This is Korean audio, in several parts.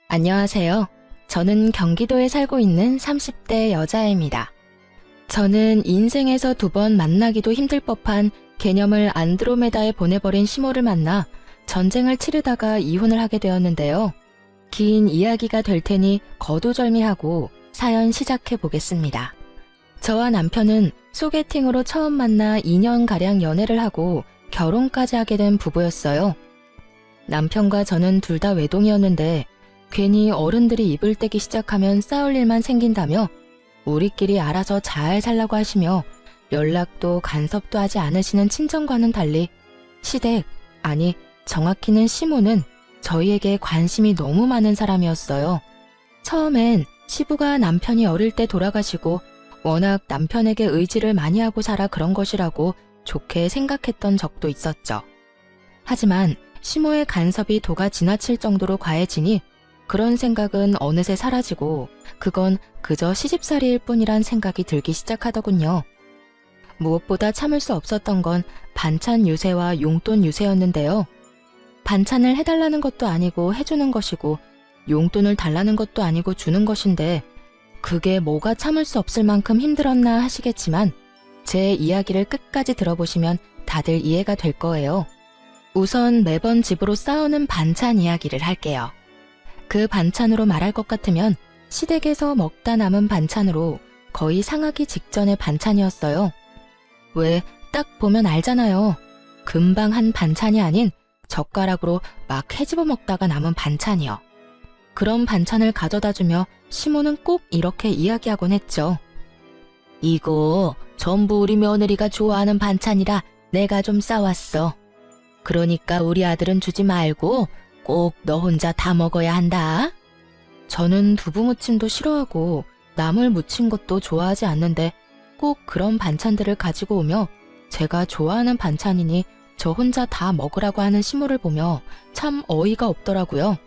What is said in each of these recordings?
안녕하세요. 저는 경기도에 살고 있는 30대 여자입니다. 저는 인생에서 2번 만나기도 힘들 법한 개념을 안드로메다에 보내버린 시모를 만나 전쟁을 치르다가 이혼을 하게 되었는데요. 긴 이야기가 될 테니 거두절미하고 사연 시작해 보겠습니다. 저와 남편은 소개팅으로 처음 만나 2년가량 연애를 하고 결혼까지 하게 된 부부였어요. 남편과 저는 둘 다 외동이었는데 괜히 어른들이 입을 떼기 시작하면 싸울 일만 생긴다며 우리끼리 알아서 잘 살라고 하시며 연락도 간섭도 하지 않으시는 친정과는 달리 시댁, 아니 정확히는 시모는 저희에게 관심이 너무 많은 사람이었어요. 처음엔 시부가 남편이 어릴 때 돌아가시고 워낙 남편에게 의지를 많이 하고 살아 그런 것이라고 좋게 생각했던 적도 있었죠. 하지만 시모의 간섭이 도가 지나칠 정도로 과해지니 그런 생각은 어느새 사라지고 그건 그저 시집살이일 뿐이란 생각이 들기 시작하더군요. 무엇보다 참을 수 없었던 건 반찬 유세와 용돈 유세였는데요. 반찬을 해달라는 것도 아니고 해주는 것이고 용돈을 달라는 것도 아니고 주는 것인데 그게 뭐가 참을 수 없을 만큼 힘들었나 하시겠지만 제 이야기를 끝까지 들어보시면 다들 이해가 될 거예요. 우선 매번 집으로 싸우는 반찬 이야기를 할게요. 그 반찬으로 말할 것 같으면 시댁에서 먹다 남은 반찬으로 거의 상하기 직전의 반찬이었어요. 왜 딱 보면 알잖아요. 금방 한 반찬이 아닌 젓가락으로 막 헤집어 먹다가 남은 반찬이요. 그런 반찬을 가져다 주며 시모는 꼭 이렇게 이야기하곤 했죠. 이거 전부 우리 며느리가 좋아하는 반찬이라 내가 좀 싸왔어. 그러니까 우리 아들은 주지 말고 꼭 너 혼자 다 먹어야 한다. 저는 두부무침도 싫어하고 나물 무친 것도 좋아하지 않는데 꼭 그런 반찬들을 가지고 오며 제가 좋아하는 반찬이니 저 혼자 다 먹으라고 하는 시모를 보며 참 어이가 없더라고요.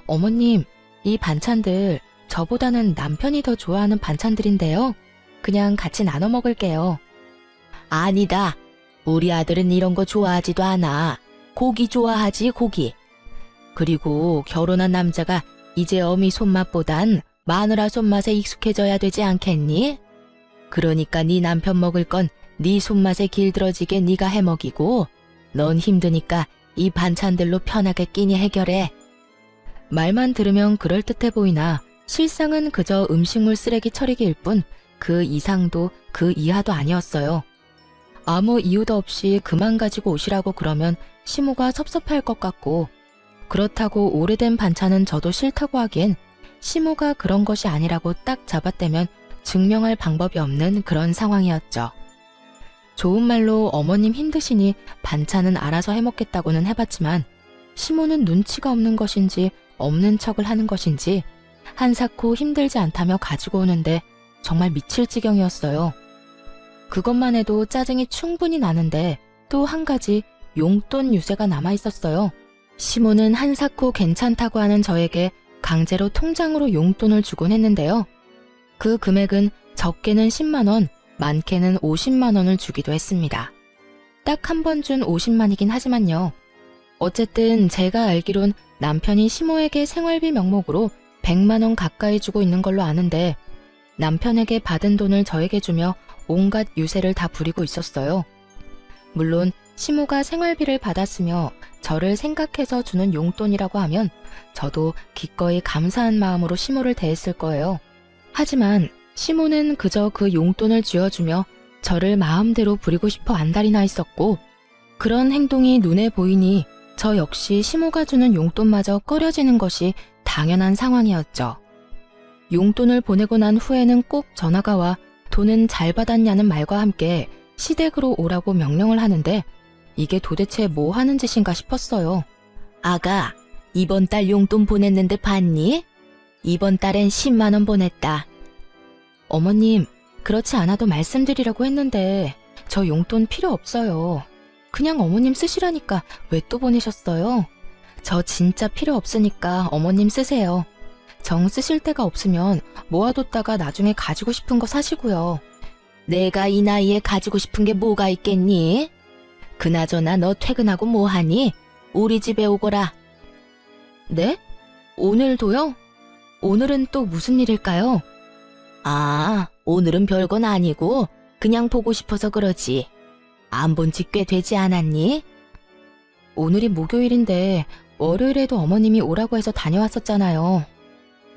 어머님, 이 반찬들 저보다는 남편이 더 좋아하는 반찬들인데요. 그냥 같이 나눠 먹을게요. 아니다. 우리 아들은 이런 거 좋아하지도 않아. 고기 좋아하지, 고기. 그리고 결혼한 남자가 이제 어미 손맛보단 마누라 손맛에 익숙해져야 되지 않겠니? 그러니까 네 남편 먹을 건 네 손맛에 길들어지게 네가 해먹이고 넌 힘드니까 이 반찬들로 편하게 끼니 해결해. 말만 들으면 그럴듯해 보이나 실상은 그저 음식물 쓰레기 처리기일 뿐 그 이상도 그 이하도 아니었어요. 아무 이유도 없이 그만 가지고 오시라고 그러면 시모가 섭섭할 것 같고 그렇다고 오래된 반찬은 저도 싫다고 하기엔 시모가 그런 것이 아니라고 딱 잡아떼면 증명할 방법이 없는 그런 상황이었죠. 좋은 말로 어머님 힘드시니 반찬은 알아서 해먹겠다고는 해봤지만 시모는 눈치가 없는 것인지 없는 척을 하는 것인지 한사코 힘들지 않다며 가지고 오는데 정말 미칠 지경이었어요. 그것만 해도 짜증이 충분히 나는데 또 한 가지 용돈 유세가 남아있었어요. 시모는 한사코 괜찮다고 하는 저에게 강제로 통장으로 용돈을 주곤 했는데요. 그 금액은 적게는 10만 원, 많게는 50만 원을 주기도 했습니다. 딱 한 번 준 50만이긴 하지만요. 어쨌든 제가 알기론 남편이 시모에게 생활비 명목으로 100만 원 가까이 주고 있는 걸로 아는데 남편에게 받은 돈을 저에게 주며 온갖 유세를 다 부리고 있었어요. 물론 시모가 생활비를 받았으며 저를 생각해서 주는 용돈이라고 하면 저도 기꺼이 감사한 마음으로 시모를 대했을 거예요. 하지만 시모는 그저 그 용돈을 쥐어주며 저를 마음대로 부리고 싶어 안달이 나 있었고 그런 행동이 눈에 보이니 저 역시 시모가 주는 용돈마저 꺼려지는 것이 당연한 상황이었죠. 용돈을 보내고 난 후에는 꼭 전화가 와 돈은 잘 받았냐는 말과 함께 시댁으로 오라고 명령을 하는데 이게 도대체 뭐 하는 짓인가 싶었어요. 아가, 이번 달 용돈 보냈는데 봤니? 이번 달엔 10만 원 보냈다. 어머님, 그렇지 않아도 말씀드리려고 했는데 저 용돈 필요 없어요. 그냥 어머님 쓰시라니까 왜 또 보내셨어요? 저 진짜 필요 없으니까 어머님 쓰세요. 정 쓰실 데가 없으면 모아뒀다가 나중에 가지고 싶은 거 사시고요. 내가 이 나이에 가지고 싶은 게 뭐가 있겠니? 그나저나 너 퇴근하고 뭐하니? 우리 집에 오거라. 네? 오늘도요? 오늘은 또 무슨 일일까요? 아, 오늘은 별건 아니고 그냥 보고 싶어서 그러지. 안 본 지 꽤 되지 않았니? 오늘이 목요일인데 월요일에도 어머님이 오라고 해서 다녀왔었잖아요.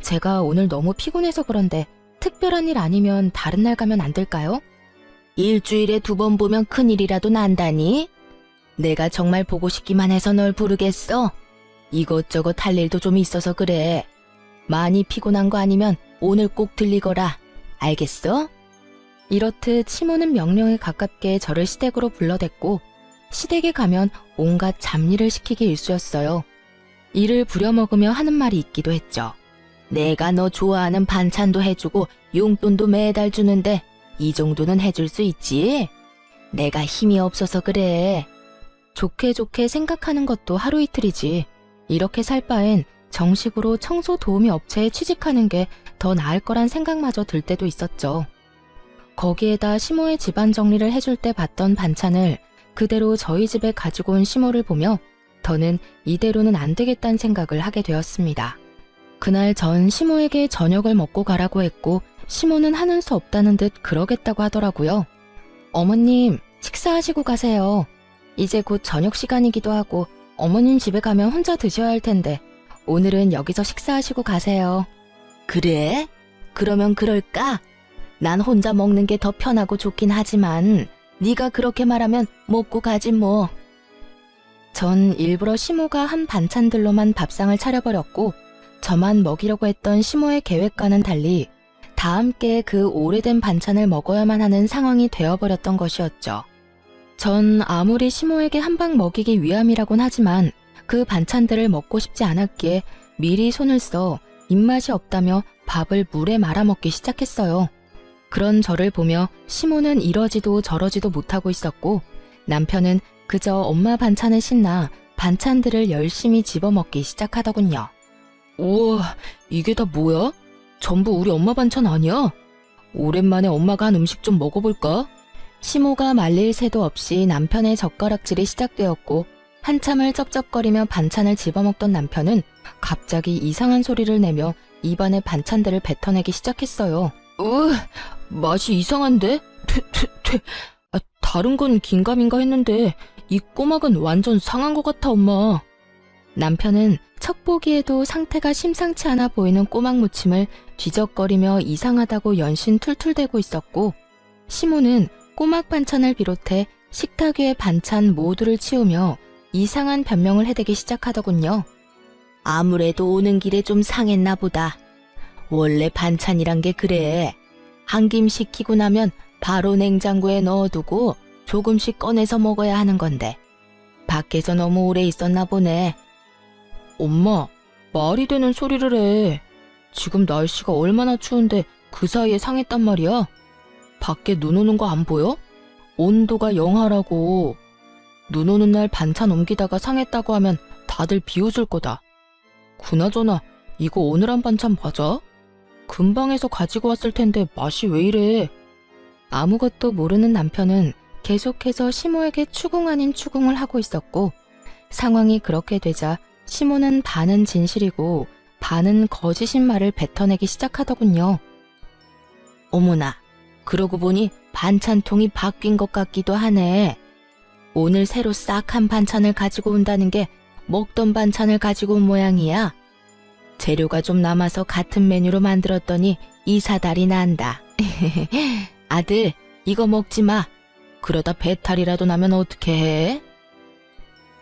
제가 오늘 너무 피곤해서 그런데 특별한 일 아니면 다른 날 가면 안 될까요? 일주일에 2번 보면 큰일이라도 난다니? 내가 정말 보고 싶기만 해서 널 부르겠어? 이것저것 할 일도 좀 있어서 그래. 많이 피곤한 거 아니면 오늘 꼭 들리거라. 알겠어? 이렇듯 시모는 명령에 가깝게 저를 시댁으로 불러댔고 시댁에 가면 온갖 잡일을 시키기 일쑤였어요. 이를 부려먹으며 하는 말이 있기도 했죠. 내가 너 좋아하는 반찬도 해주고 용돈도 매달 주는데 이 정도는 해줄 수 있지? 내가 힘이 없어서 그래. 좋게 좋게 생각하는 것도 하루 이틀이지. 이렇게 살 바엔 정식으로 청소 도우미 업체에 취직하는 게 더 나을 거란 생각마저 들 때도 있었죠. 거기에다 시모의 집안 정리를 해줄 때 봤던 반찬을 그대로 저희 집에 가지고 온 시모를 보며 더는 이대로는 안 되겠다는 생각을 하게 되었습니다. 그날 전 시모에게 저녁을 먹고 가라고 했고 시모는 하는 수 없다는 듯 그러겠다고 하더라고요. 어머님, 식사하시고 가세요. 이제 곧 저녁 시간이기도 하고 어머님 집에 가면 혼자 드셔야 할 텐데 오늘은 여기서 식사하시고 가세요. 그래? 그러면 그럴까? 난 혼자 먹는 게 더 편하고 좋긴 하지만 네가 그렇게 말하면 먹고 가지 뭐. 전 일부러 시모가 한 반찬들로만 밥상을 차려버렸고 저만 먹이려고 했던 시모의 계획과는 달리 다 함께 그 오래된 반찬을 먹어야만 하는 상황이 되어버렸던 것이었죠. 전 아무리 시모에게 한 방 먹이기 위함이라곤 하지만 그 반찬들을 먹고 싶지 않았기에 미리 손을 써 입맛이 없다며 밥을 물에 말아먹기 시작했어요. 그런 저를 보며 시모는 이러지도 저러지도 못하고 있었고 남편은 그저 엄마 반찬에 신나 반찬들을 열심히 집어먹기 시작하더군요. 우와, 이게 다 뭐야? 전부 우리 엄마 반찬 아니야? 오랜만에 엄마가 한 음식 좀 먹어볼까? 시모가 말릴 새도 없이 남편의 젓가락질이 시작되었고 한참을 쩝쩝거리며 반찬을 집어먹던 남편은 갑자기 이상한 소리를 내며 입안에 반찬들을 뱉어내기 시작했어요. 맛이 이상한데? 다른 건 긴가민가 했는데 이 꼬막은 완전 상한 것 같아, 엄마. 남편은 척 보기에도 상태가 심상치 않아 보이는 꼬막 무침을 뒤적거리며 이상하다고 연신 툴툴대고 있었고 시모는 꼬막 반찬을 비롯해 식탁 위의 반찬 모두를 치우며 이상한 변명을 해대기 시작하더군요. 아무래도 오는 길에 좀 상했나 보다. 원래 반찬이란 게 그래. 한 김 식히고 나면 바로 냉장고에 넣어두고 조금씩 꺼내서 먹어야 하는 건데 밖에서 너무 오래 있었나 보네. 엄마, 말이 되는 소리를 해. 지금 날씨가 얼마나 추운데 그 사이에 상했단 말이야? 밖에 눈 오는 거 안 보여? 온도가 영하라고. 눈 오는 날 반찬 옮기다가 상했다고 하면 다들 비웃을 거다. 그나저나 이거 오늘 한 반찬 맞아? 금방에서 가지고 왔을 텐데 맛이 왜 이래? 아무것도 모르는 남편은 계속해서 시모에게 추궁 아닌 추궁을 하고 있었고 상황이 그렇게 되자 시모는 반은 진실이고 반은 거짓인 말을 뱉어내기 시작하더군요. 어머나, 그러고 보니 반찬통이 바뀐 것 같기도 하네. 오늘 새로 싹 한 반찬을 가지고 온다는 게 먹던 반찬을 가지고 온 모양이야. 재료가 좀 남아서 같은 메뉴로 만들었더니 이사달이 난다. 아들, 이거 먹지 마. 그러다 배탈이라도 나면 어떻게 해?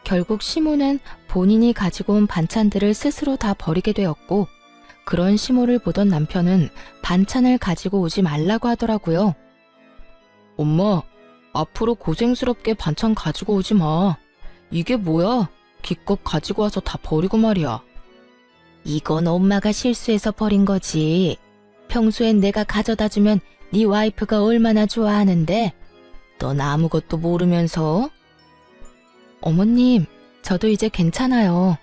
결국 시모는 본인이 가지고 온 반찬들을 스스로 다 버리게 되었고 그런 시모를 보던 남편은 반찬을 가지고 오지 말라고 하더라고요. 엄마, 앞으로 고생스럽게 반찬 가지고 오지 마. 이게 뭐야? 기껏 가지고 와서 다 버리고 말이야. 이건 엄마가 실수해서 버린 거지. 평소엔 내가 가져다 주면 네 와이프가 얼마나 좋아하는데 넌 아무것도 모르면서. 어머님, 저도 이제 괜찮아요.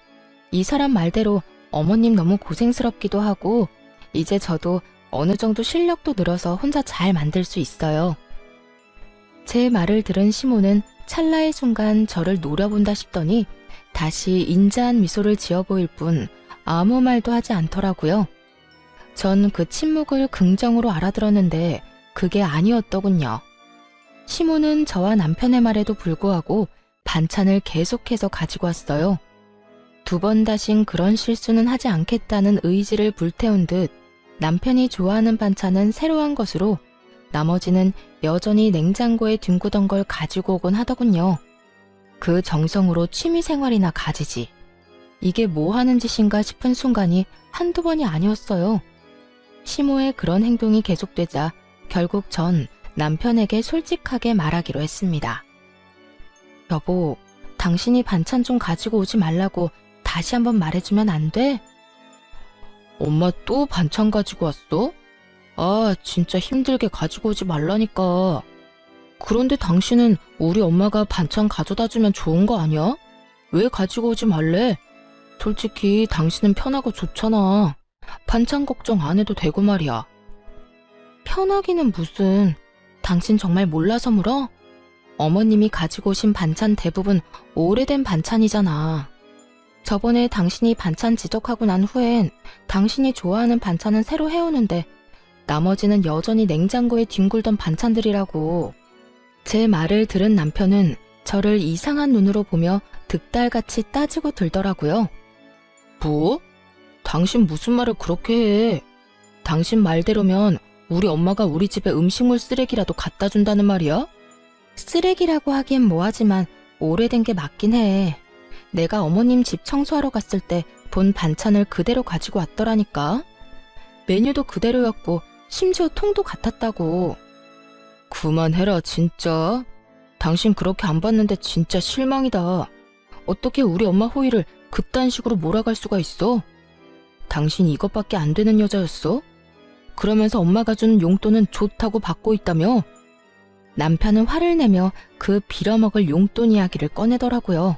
이 사람 말대로 어머님 너무 고생스럽기도 하고 이제 저도 어느 정도 실력도 늘어서 혼자 잘 만들 수 있어요. 제 말을 들은 시모는 찰나의 순간 저를 노려본다 싶더니 다시 인자한 미소를 지어 보일 뿐 아무 말도 하지 않더라고요. 전 그 침묵을 긍정으로 알아들었는데 그게 아니었더군요. 시모는 저와 남편의 말에도 불구하고 반찬을 계속해서 가지고 왔어요. 2번 다신 그런 실수는 하지 않겠다는 의지를 불태운 듯 남편이 좋아하는 반찬은 새로 한 것으로 나머지는 여전히 냉장고에 뒹구던 걸 가지고 오곤 하더군요. 그 정성으로 취미생활이나 가지지. 이게 뭐 하는 짓인가 싶은 순간이 한두 번이 아니었어요. 시모의 그런 행동이 계속되자 결국 전 남편에게 솔직하게 말하기로 했습니다. 여보, 당신이 반찬 좀 가지고 오지 말라고 다시 한번 말해주면 안 돼? 엄마 또 반찬 가지고 왔어? 아, 진짜 힘들게 가지고 오지 말라니까. 그런데 당신은 우리 엄마가 반찬 가져다 주면 좋은 거 아니야? 왜 가지고 오지 말래? 솔직히 당신은 편하고 좋잖아. 반찬 걱정 안 해도 되고 말이야. 편하기는 무슨. 당신 정말 몰라서 물어? 어머님이 가지고 오신 반찬 대부분 오래된 반찬이잖아. 저번에 당신이 반찬 지적하고 난 후엔 당신이 좋아하는 반찬은 새로 해오는데 나머지는 여전히 냉장고에 뒹굴던 반찬들이라고. 제 말을 들은 남편은 저를 이상한 눈으로 보며 득달같이 따지고 들더라고요. 뭐? 당신 무슨 말을 그렇게 해? 당신 말대로면 우리 엄마가 우리 집에 음식물 쓰레기라도 갖다 준다는 말이야? 쓰레기라고 하기엔 뭐하지만 오래된 게 맞긴 해. 내가 어머님 집 청소하러 갔을 때 본 반찬을 그대로 가지고 왔더라니까. 메뉴도 그대로였고 심지어 통도 같았다고. 그만해라 진짜. 당신 그렇게 안 봤는데 진짜 실망이다. 어떻게 우리 엄마 호의를 그딴 식으로 몰아갈 수가 있어? 당신 이것밖에 안 되는 여자였어? 그러면서 엄마가 준 용돈은 좋다고 받고 있다며? 남편은 화를 내며 그 빌어먹을 용돈 이야기를 꺼내더라고요.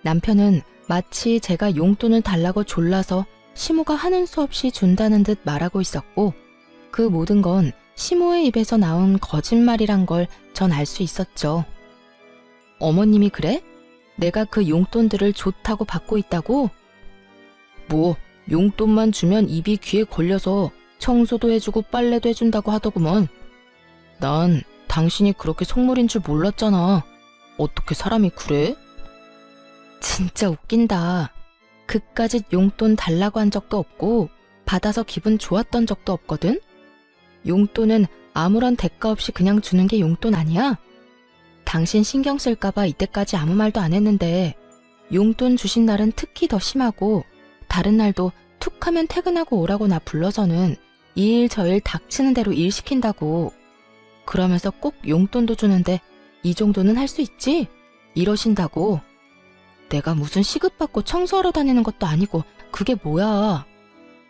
남편은 마치 제가 용돈을 달라고 졸라서 시모가 하는 수 없이 준다는 듯 말하고 있었고 그 모든 건 시모의 입에서 나온 거짓말이란 걸 전 알 수 있었죠. 어머님이 그래? 내가 그 용돈들을 좋다고 받고 있다고? 뭐 용돈만 주면 입이 귀에 걸려서 청소도 해주고 빨래도 해준다고 하더구먼. 난 당신이 그렇게 속물인 줄 몰랐잖아. 어떻게 사람이 그래? 진짜 웃긴다. 그까짓 용돈 달라고 한 적도 없고 받아서 기분 좋았던 적도 없거든? 용돈은 아무런 대가 없이 그냥 주는 게 용돈 아니야? 당신 신경 쓸까봐 이때까지 아무 말도 안 했는데 용돈 주신 날은 특히 더 심하고 다른 날도 툭 하면 퇴근하고 오라고 나 불러서는 이 일 저 일 닥치는 대로 일 시킨다고. 그러면서 꼭 용돈도 주는데 이 정도는 할 수 있지? 이러신다고. 내가 무슨 시급받고 청소하러 다니는 것도 아니고 그게 뭐야.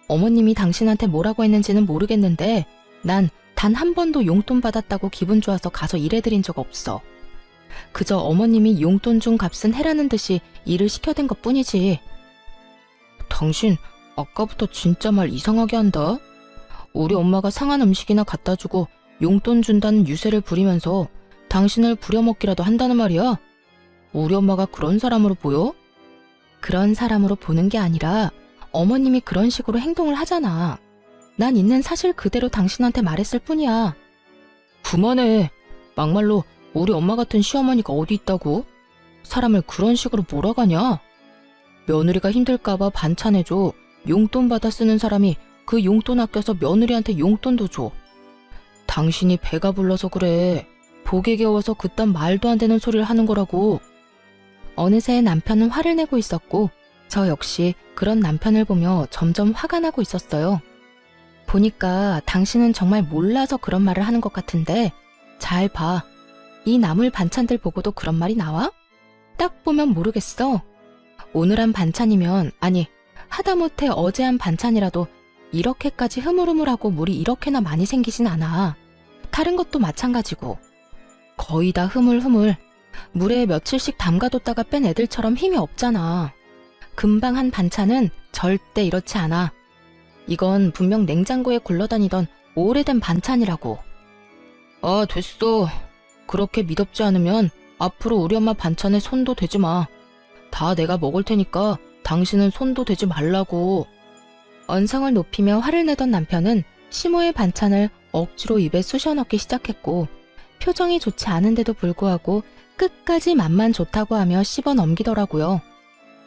어머님이 당신한테 뭐라고 했는지는 모르겠는데 난 단 한 번도 용돈 받았다고 기분 좋아서 가서 일해드린 적 없어. 그저 어머님이 용돈 준 값은 해라는 듯이 일을 시켜댄 것뿐이지. 당신 아까부터 진짜 말 이상하게 한다. 우리 엄마가 상한 음식이나 갖다 주고 용돈 준다는 유세를 부리면서 당신을 부려먹기라도 한다는 말이야. 우리 엄마가 그런 사람으로 보여? 그런 사람으로 보는 게 아니라 어머님이 그런 식으로 행동을 하잖아. 난 있는 사실 그대로 당신한테 말했을 뿐이야. 그만해. 막말로 우리 엄마 같은 시어머니가 어디 있다고? 사람을 그런 식으로 몰아가냐? 며느리가 힘들까봐 반찬해줘. 용돈 받아 쓰는 사람이 그 용돈 아껴서 며느리한테 용돈도 줘. 당신이 배가 불러서 그래. 복에 겨워서 그딴 말도 안 되는 소리를 하는 거라고. 어느새 남편은 화를 내고 있었고 저 역시 그런 남편을 보며 점점 화가 나고 있었어요. 보니까 당신은 정말 몰라서 그런 말을 하는 것 같은데 잘 봐. 이 나물 반찬들 보고도 그런 말이 나와? 딱 보면 모르겠어. 오늘 한 반찬이면 아니 하다못해 어제 한 반찬이라도 이렇게까지 흐물흐물하고 물이 이렇게나 많이 생기진 않아. 다른 것도 마찬가지고. 거의 다 흐물흐물. 물에 며칠씩 담가뒀다가 뺀 애들처럼 힘이 없잖아. 금방 한 반찬은 절대 이렇지 않아. 이건 분명 냉장고에 굴러다니던 오래된 반찬이라고. 아, 됐어. 그렇게 미덥지 않으면 앞으로 우리 엄마 반찬에 손도 대지 마. 다 내가 먹을 테니까 당신은 손도 대지 말라고. 언성을 높이며 화를 내던 남편은 시모의 반찬을 억지로 입에 쑤셔 넣기 시작했고 표정이 좋지 않은데도 불구하고 끝까지 맛만 좋다고 하며 씹어 넘기더라고요.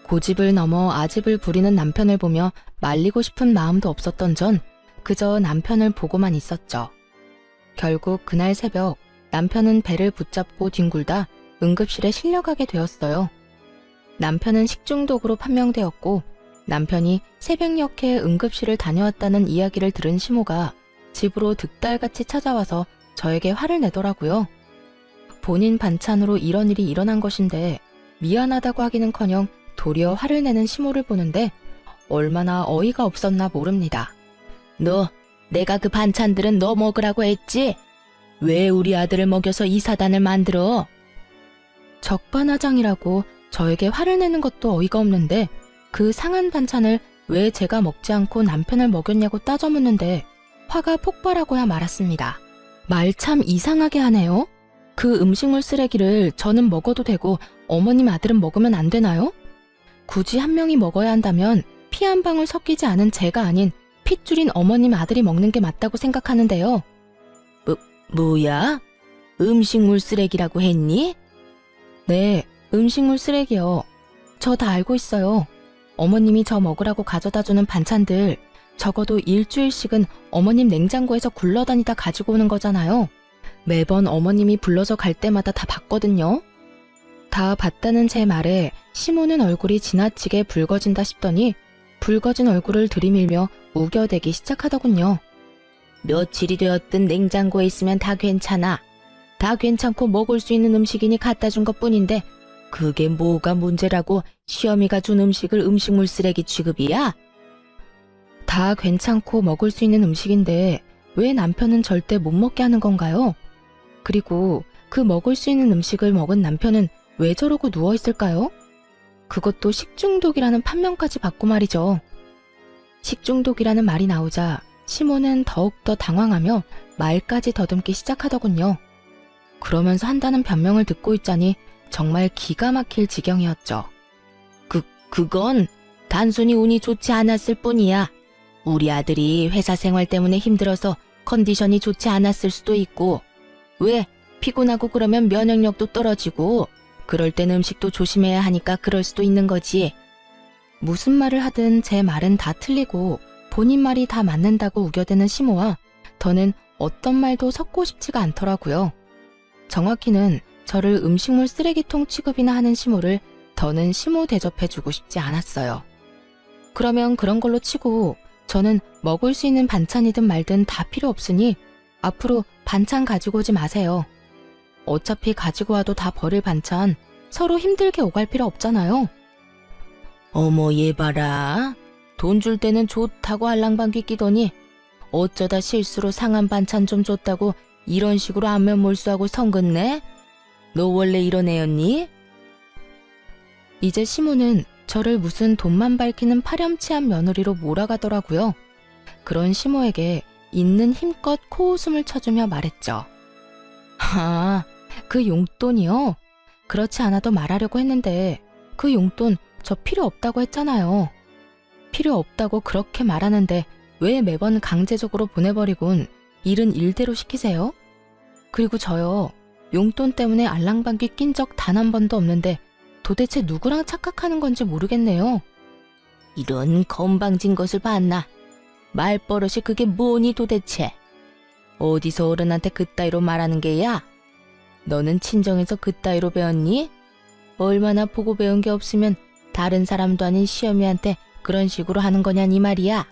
고집을 넘어 아집을 부리는 남편을 보며 말리고 싶은 마음도 없었던 전 그저 남편을 보고만 있었죠. 결국 그날 새벽 남편은 배를 붙잡고 뒹굴다 응급실에 실려가게 되었어요. 남편은 식중독으로 판명되었고 남편이 새벽녘에 응급실을 다녀왔다는 이야기를 들은 시모가 집으로 득달같이 찾아와서 저에게 화를 내더라고요. 본인 반찬으로 이런 일이 일어난 것인데 미안하다고 하기는커녕 도리어 화를 내는 시모를 보는데 얼마나 어이가 없었나 모릅니다. 너, 내가 그 반찬들은 너 먹으라고 했지? 왜 우리 아들을 먹여서 이 사단을 만들어? 적반하장이라고 저에게 화를 내는 것도 어이가 없는데 그 상한 반찬을 왜 제가 먹지 않고 남편을 먹였냐고 따져 묻는데 화가 폭발하고야 말았습니다. 말 참 이상하게 하네요. 그 음식물 쓰레기를 저는 먹어도 되고 어머님 아들은 먹으면 안 되나요? 굳이 한 명이 먹어야 한다면 피 한 방울 섞이지 않은 제가 아닌 핏줄인 어머님 아들이 먹는 게 맞다고 생각하는데요. 뭐야? 음식물 쓰레기라고 했니? 네, 음식물 쓰레기요. 저 다 알고 있어요. 어머님이 저 먹으라고 가져다주는 반찬들 적어도 일주일씩은 어머님 냉장고에서 굴러다니다 가지고 오는 거잖아요. 매번 어머님이 불러서 갈 때마다 다 봤거든요. 다 봤다는 제 말에 시모는 얼굴이 지나치게 붉어진다 싶더니 붉어진 얼굴을 들이밀며 우겨대기 시작하더군요. 며칠이 되었든 냉장고에 있으면 다 괜찮아. 다 괜찮고 먹을 수 있는 음식이니 갖다 준 것뿐인데 그게 뭐가 문제라고 시어미가 준 음식을 음식물 쓰레기 취급이야? 다 괜찮고 먹을 수 있는 음식인데 왜 남편은 절대 못 먹게 하는 건가요? 그리고 그 먹을 수 있는 음식을 먹은 남편은 왜 저러고 누워있을까요? 그것도 식중독이라는 판명까지 받고 말이죠. 식중독이라는 말이 나오자 시모는 더욱더 당황하며 말까지 더듬기 시작하더군요. 그러면서 한다는 변명을 듣고 있자니 정말 기가 막힐 지경이었죠. 그건 단순히 운이 좋지 않았을 뿐이야. 우리 아들이 회사 생활 때문에 힘들어서 컨디션이 좋지 않았을 수도 있고, 왜 피곤하고 그러면 면역력도 떨어지고 그럴 땐 음식도 조심해야 하니까 그럴 수도 있는 거지. 무슨 말을 하든 제 말은 다 틀리고 본인 말이 다 맞는다고 우겨대는 시모와 더는 어떤 말도 섞고 싶지가 않더라고요. 정확히는 저를 음식물 쓰레기통 취급이나 하는 시모를 더는 시모 대접해주고 싶지 않았어요. 그러면 그런 걸로 치고 저는 먹을 수 있는 반찬이든 말든 다 필요 없으니 앞으로 반찬 가지고 오지 마세요. 어차피 가지고 와도 다 버릴 반찬 서로 힘들게 오갈 필요 없잖아요. 어머 얘 봐라. 돈 줄 때는 좋다고 알랑방귀 끼더니 어쩌다 실수로 상한 반찬 좀 줬다고 이런 식으로 안면몰수하고 성긋네? 너 원래 이런 애였니? 이제 시모는 저를 무슨 돈만 밝히는 파렴치한 며느리로 몰아가더라고요. 그런 시모에게 있는 힘껏 코웃음을 쳐주며 말했죠. 아, 그 용돈이요? 그렇지 않아도 말하려고 했는데 그 용돈 저 필요 없다고 했잖아요. 필요 없다고 그렇게 말하는데 왜 매번 강제적으로 보내버리곤 일은 일대로 시키세요? 그리고 저요, 용돈 때문에 알랑방귀 낀 적 단 한 번도 없는데 도대체 누구랑 착각하는 건지 모르겠네요. 이런 건방진 것을 봤나? 말버릇이 그게 뭐니 도대체? 어디서 어른한테 그따위로 말하는 게야? 너는 친정에서 그따위로 배웠니? 얼마나 보고 배운 게 없으면 다른 사람도 아닌 시어미한테 그런 식으로 하는 거냐니 말이야.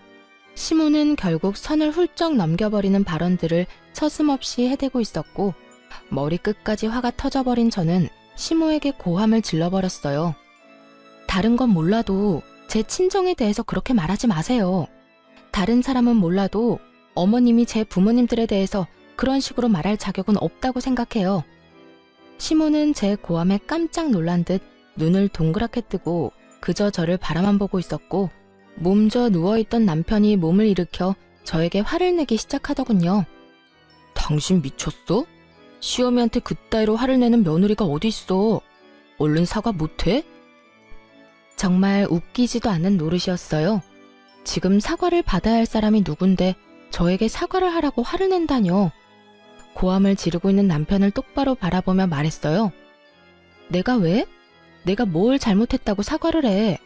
시모는 결국 선을 훌쩍 넘겨버리는 발언들을 서슴없이 해대고 있었고 머리끝까지 화가 터져버린 저는 시모에게 고함을 질러버렸어요. 다른 건 몰라도 제 친정에 대해서 그렇게 말하지 마세요. 다른 사람은 몰라도 어머님이 제 부모님들에 대해서 그런 식으로 말할 자격은 없다고 생각해요. 시모는 제 고함에 깜짝 놀란 듯 눈을 동그랗게 뜨고 그저 저를 바라만 보고 있었고 몸져 누워있던 남편이 몸을 일으켜 저에게 화를 내기 시작하더군요. 당신 미쳤어? 시어미한테 그따위로 화를 내는 며느리가 어디 있어? 얼른 사과 못해? 정말 웃기지도 않는 노릇이었어요. 지금 사과를 받아야 할 사람이 누군데 저에게 사과를 하라고 화를 낸다뇨. 고함을 지르고 있는 남편을 똑바로 바라보며 말했어요. 내가 왜? 내가 뭘 잘못했다고 사과를 해?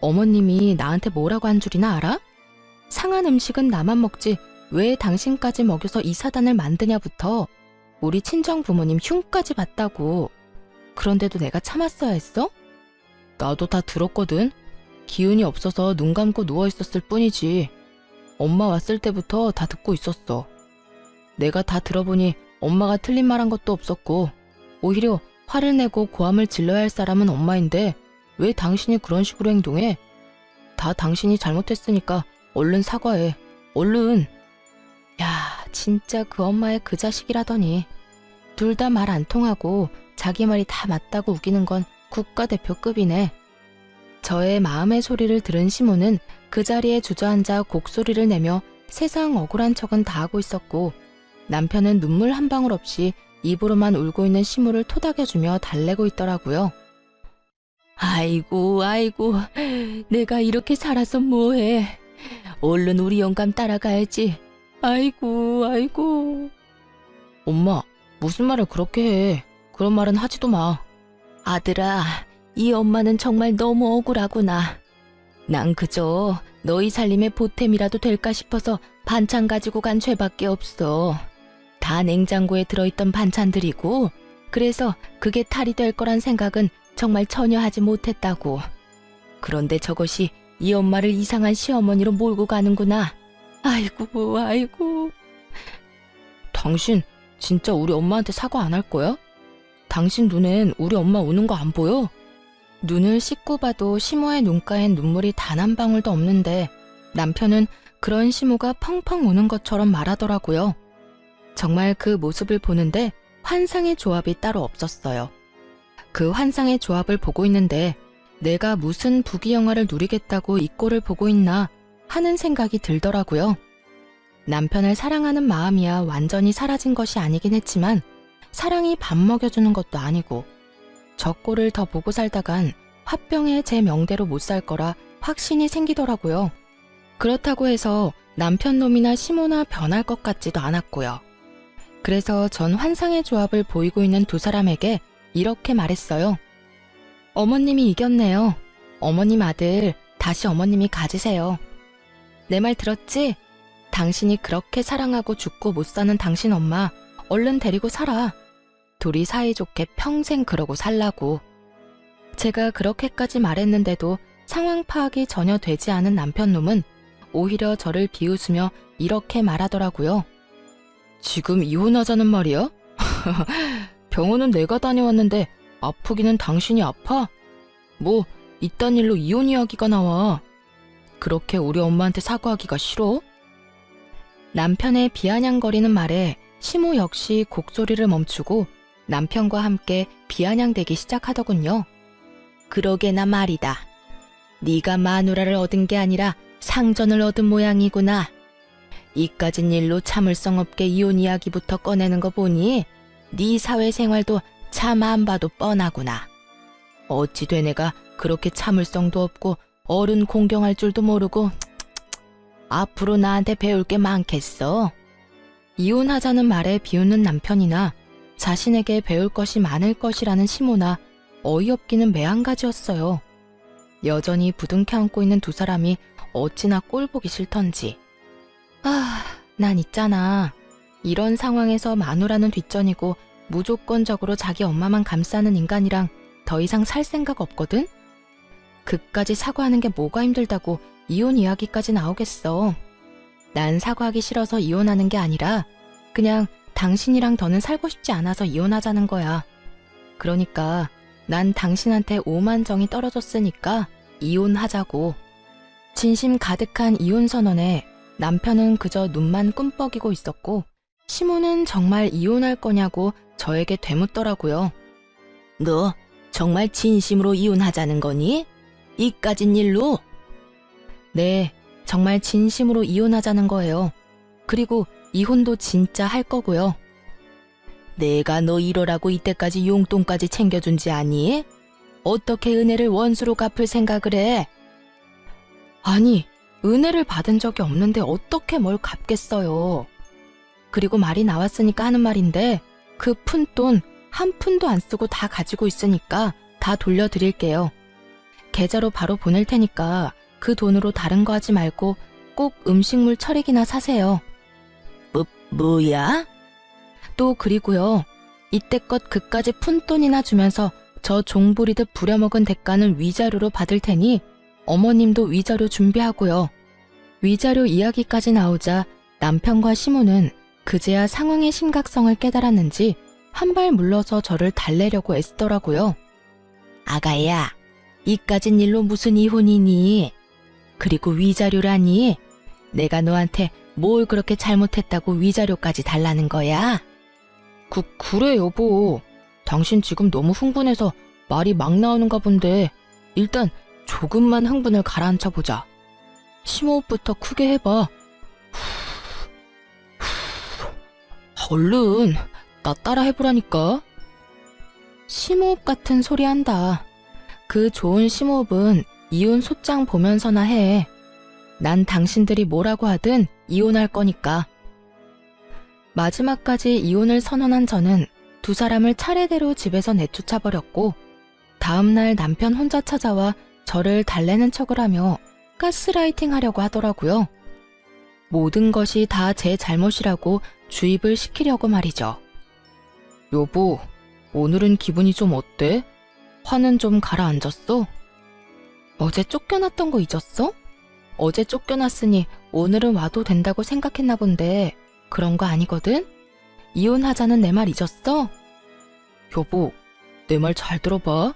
어머님이 나한테 뭐라고 한 줄이나 알아? 상한 음식은 나만 먹지 왜 당신까지 먹여서 이 사단을 만드냐부터 우리 친정 부모님 흉까지 봤다고. 그런데도 내가 참았어야 했어? 나도 다 들었거든. 기운이 없어서 눈 감고 누워있었을 뿐이지. 엄마 왔을 때부터 다 듣고 있었어. 내가 다 들어보니 엄마가 틀린 말 한 것도 없었고 오히려 화를 내고 고함을 질러야 할 사람은 엄마인데 왜 당신이 그런 식으로 행동해? 다 당신이 잘못했으니까 얼른 사과해. 얼른. 야, 진짜 그 엄마의 그 자식이라더니. 둘 다 말 안 통하고 자기 말이 다 맞다고 우기는 건 국가대표급이네. 저의 마음의 소리를 들은 시모는 그 자리에 주저앉아 곡소리를 내며 세상 억울한 척은 다 하고 있었고 남편은 눈물 한 방울 없이 입으로만 울고 있는 시모를 토닥여주며 달래고 있더라고요. 아이고 아이고 내가 이렇게 살아서 뭐해. 얼른 우리 영감 따라가야지. 아이고 아이고. 엄마 무슨 말을 그렇게 해. 그런 말은 하지도 마. 아들아 이 엄마는 정말 너무 억울하구나. 난 그저 너희 살림의 보탬이라도 될까 싶어서 반찬 가지고 간 죄밖에 없어. 다 냉장고에 들어있던 반찬들이고 그래서 그게 탈이 될 거란 생각은 정말 전혀 하지 못했다고. 그런데 저것이 이 엄마를 이상한 시어머니로 몰고 가는구나. 아이고 아이고. 당신 진짜 우리 엄마한테 사과 안 할 거야? 당신 눈엔 우리 엄마 우는 거 안 보여? 눈을 씻고 봐도 시모의 눈가엔 눈물이 단 한 방울도 없는데 남편은 그런 시모가 펑펑 우는 것처럼 말하더라고요. 정말 그 모습을 보는데 환상의 조합이 따로 없었어요. 그 환상의 조합을 보고 있는데 내가 무슨 부귀영화를 누리겠다고 이 꼴을 보고 있나 하는 생각이 들더라고요. 남편을 사랑하는 마음이야 완전히 사라진 것이 아니긴 했지만 사랑이 밥 먹여주는 것도 아니고 저 꼴을 더 보고 살다간 화병에 제 명대로 못 살 거라 확신이 생기더라고요. 그렇다고 해서 남편 놈이나 시모나 변할 것 같지도 않았고요. 그래서 전 환상의 조합을 보이고 있는 두 사람에게 이렇게 말했어요. 어머님이 이겼네요. 어머님 아들 다시 어머님이 가지세요. 내 말 들었지? 당신이 그렇게 사랑하고 죽고 못 사는 당신 엄마 얼른 데리고 살아. 둘이 사이좋게 평생 그러고 살라고. 제가 그렇게까지 말했는데도 상황 파악이 전혀 되지 않은 남편놈은 오히려 저를 비웃으며 이렇게 말하더라고요. 지금 이혼하자는 말이야? 병원은 내가 다녀왔는데 아프기는 당신이 아파? 뭐 이딴 일로 이혼 이야기가 나와. 그렇게 우리 엄마한테 사과하기가 싫어? 남편의 비아냥거리는 말에 시모 역시 곡소리를 멈추고 남편과 함께 비아냥대기 시작하더군요. 그러게나 말이다. 네가 마누라를 얻은 게 아니라 상전을 얻은 모양이구나. 이까진 일로 참을성 없게 이혼 이야기부터 꺼내는 거 보니 네 사회생활도 참 안 봐도 뻔하구나. 어찌 된 애가 그렇게 참을성도 없고 어른 공경할 줄도 모르고 앞으로 나한테 배울 게 많겠어. 이혼하자는 말에 비웃는 남편이나 자신에게 배울 것이 많을 것이라는 시모나 어이없기는 매한가지였어요. 여전히 부둥켜 안고 있는 두 사람이 어찌나 꼴보기 싫던지. 난 있잖아. 이런 상황에서 마누라는 뒷전이고 무조건적으로 자기 엄마만 감싸는 인간이랑 더 이상 살 생각 없거든? 그까지 사과하는 게 뭐가 힘들다고 이혼 이야기까지 나오겠어. 난 사과하기 싫어서 이혼하는 게 아니라 그냥 당신이랑 더는 살고 싶지 않아서 이혼하자는 거야. 그러니까 난 당신한테 오만정이 떨어졌으니까 이혼하자고. 진심 가득한 이혼 선언에 남편은 그저 눈만 꿈뻑이고 있었고 시모는 정말 이혼할 거냐고 저에게 되묻더라고요. 너 정말 진심으로 이혼하자는 거니? 이까진 일로? 네, 정말 진심으로 이혼하자는 거예요. 그리고 이혼도 진짜 할 거고요. 내가 너 이러라고 이때까지 용돈까지 챙겨준지 아니? 어떻게 은혜를 원수로 갚을 생각을 해? 아니, 은혜를 받은 적이 없는데 어떻게 뭘 갚겠어요. 그리고 말이 나왔으니까 하는 말인데 그 푼돈 한 푼도 안 쓰고 다 가지고 있으니까 다 돌려드릴게요. 계좌로 바로 보낼 테니까 그 돈으로 다른 거 하지 말고 꼭 음식물 처리기나 사세요. 뭐야? 또 그리고요. 이때껏 그까지 푼돈이나 주면서 저 종부리듯 부려먹은 대가는 위자료로 받을 테니 어머님도 위자료 준비하고요. 위자료 이야기까지 나오자 남편과 시모는 그제야 상황의 심각성을 깨달았는지 한 발 물러서 저를 달래려고 애쓰더라고요. 아가야, 이까진 일로 무슨 이혼이니? 그리고 위자료라니? 내가 너한테 뭘 그렇게 잘못했다고 위자료까지 달라는 거야? 그래 여보. 당신 지금 너무 흥분해서 말이 막 나오는가 본데 일단 조금만 흥분을 가라앉혀보자. 심호흡부터 크게 해봐. 얼른 나 따라 해보라니까. 심호흡 같은 소리 한다. 그 좋은 심호흡은 이혼 소장 보면서나 해. 난 당신들이 뭐라고 하든 이혼할 거니까. 마지막까지 이혼을 선언한 저는 두 사람을 차례대로 집에서 내쫓아버렸고 다음날 남편 혼자 찾아와 저를 달래는 척을 하며 가스라이팅 하려고 하더라고요. 모든 것이 다 제 잘못이라고 주입을 시키려고 말이죠. 여보, 오늘은 기분이 좀 어때? 화는 좀 가라앉았어? 어제 쫓겨났던 거 잊었어? 어제 쫓겨났으니 오늘은 와도 된다고 생각했나 본데 그런 거 아니거든? 이혼하자는 내 말 잊었어? 여보, 내 말 잘 들어봐.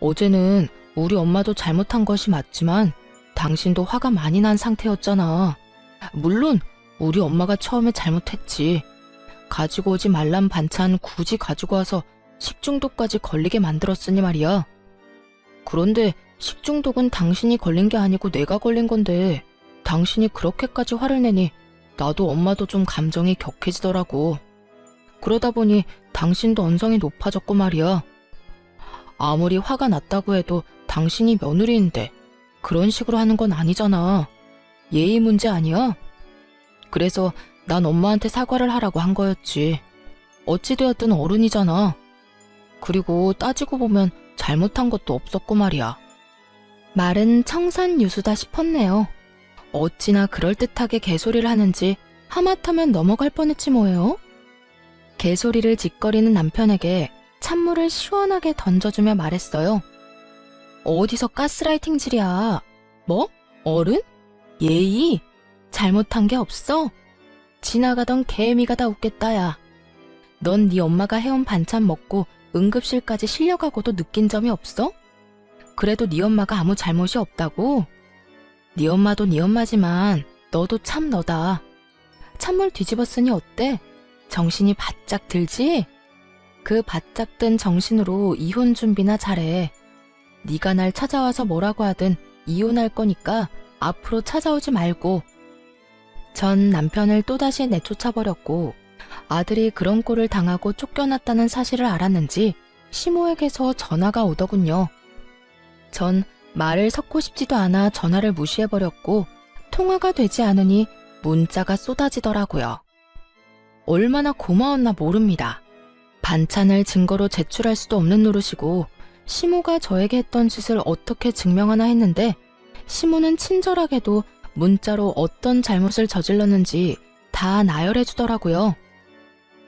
어제는 우리 엄마도 잘못한 것이 맞지만 당신도 화가 많이 난 상태였잖아. 물론 우리 엄마가 처음에 잘못했지. 가지고 오지 말란 반찬 굳이 가지고 와서 식중독까지 걸리게 만들었으니 말이야. 그런데 식중독은 당신이 걸린 게 아니고 내가 걸린 건데 당신이 그렇게까지 화를 내니 나도 엄마도 좀 감정이 격해지더라고. 그러다 보니 당신도 언성이 높아졌고 말이야. 아무리 화가 났다고 해도 당신이 며느리인데 그런 식으로 하는 건 아니잖아. 예의 문제 아니야? 그래서 난 엄마한테 사과를 하라고 한 거였지. 어찌되었든 어른이잖아. 그리고 따지고 보면 잘못한 것도 없었고 말이야. 말은 청산유수다 싶었네요. 어찌나 그럴듯하게 개소리를 하는지 하마터면 넘어갈 뻔했지 뭐예요. 개소리를 짓거리는 남편에게 찬물을 시원하게 던져주며 말했어요. 어디서 가스라이팅질이야. 뭐? 어른? 예의? 잘못한 게 없어? 지나가던 개미가 다 웃겠다 야. 넌 네 엄마가 해온 반찬 먹고 응급실까지 실려가고도 느낀 점이 없어? 그래도 네 엄마가 아무 잘못이 없다고? 네 엄마도 네 엄마지만 너도 참 너다. 찬물 뒤집었으니 어때? 정신이 바짝 들지? 그 바짝 든 정신으로 이혼 준비나 잘해. 네가 날 찾아와서 뭐라고 하든 이혼할 거니까 앞으로 찾아오지 말고. 전 남편을 또다시 내쫓아버렸고 아들이 그런 꼴을 당하고 쫓겨났다는 사실을 알았는지 시모에게서 전화가 오더군요. 전 말을 섞고 싶지도 않아 전화를 무시해버렸고 통화가 되지 않으니 문자가 쏟아지더라고요. 얼마나 고마웠나 모릅니다. 반찬을 증거로 제출할 수도 없는 노릇이고 시모가 저에게 했던 짓을 어떻게 증명하나 했는데 시모는 친절하게도 문자로 어떤 잘못을 저질렀는지 다 나열해 주더라고요.